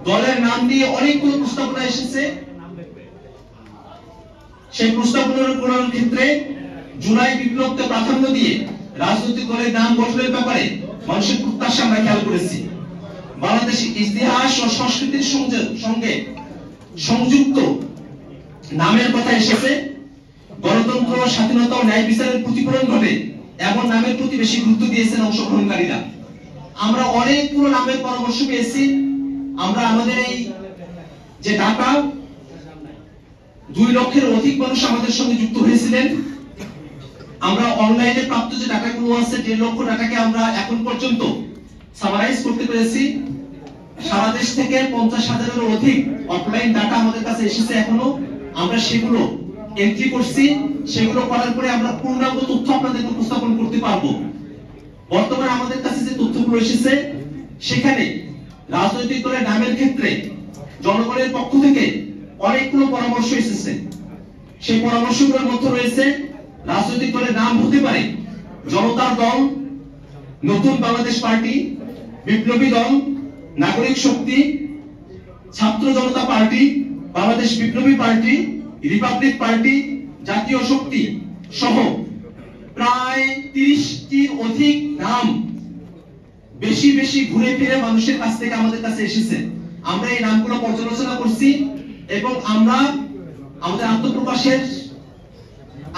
দলের নাম দিয়ে অনেকগুলো প্রস্তাবনা এসেছে। সেই প্রস্তাবনার ক্ষেত্রে জুলাই বিপ্লবকে প্রাধান্য দিয়ে রাজনৈতিক দলের নাম গঠনের ব্যাপারে মানুষের প্রত্যাশা আমরা খেয়াল করেছি। বাংলাদেশের ইতিহাস ও সংস্কৃতির সঙ্গে সংযুক্ত নামের কথা এসেছে। গণতন্ত্র, স্বাধীনতা ও ন্যায় বিচারের প্রতিফলন ঘটে এমন নামের প্রতি বেশি গুরুত্ব দিয়েছেন অংশগ্রহণকারীরা। আমরা অনেকগুলো নামের পরামর্শ পেয়েছি। আমরা আমাদের এই যে ডাটা 2 লক্ষের অধিক মানুষ আমাদের সঙ্গে যুক্ত হয়েছিলেন। আমরা অনলাইনে প্রাপ্ত যে ডাটাগুলো আছে 1.5 লক্ষ ডাটাকে আমরা এখন পর্যন্ত সামারাইজ করতে পেরেছি। সারা দেশ থেকে 50,000-এরও অধিক অফলাইন ডাটা আমাদের কাছে এসেছে। এখনো আমরা সেগুলো এন্ট্রি করছি। সেগুলো করার পরে আমরা পূর্ণাঙ্গ তথ্য আপনাদেরকে উপস্থাপন করতে পারবো। বর্তমানে আমাদের কাছে যে তথ্যগুলো এসেছে সেখানে রাজনৈতিক দলের নামের ক্ষেত্রে জনগণের পক্ষ থেকে অনেকগুলো পরামর্শ এসেছে। সেই পরামর্শগুলোর মধ্যে রয়েছে রাজনৈতিক দলের নাম হতে পারে জনতার দল, নতুন বাংলাদেশ পার্টি, বিপ্লবী দল, নাগরিক শক্তি, ছাত্র জনতা পার্টি, বাংলাদেশ বিপ্লবী পার্টি, রিপাবলিক পার্টি, জাতীয় শক্তি সহ প্রায় 30টির অধিক নাম বেশি বেশি ঘুরে ফিরে মানুষের কাছ থেকে আমাদের কাছে এসেছে। আমরা এই নামগুলো পর্যালোচনা করছি এবং আমরা আমাদের আত্মপ্রকাশের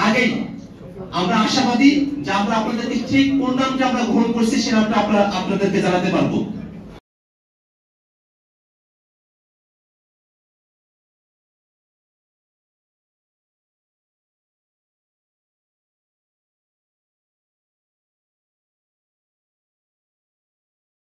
আগেই আমরা আশাবাদী যে আমরা আপনাদেরকে ঠিক কোন নামটা আমরা গ্রহণ করছি সে নামটা আপনাদেরকে জানাতে পারবো।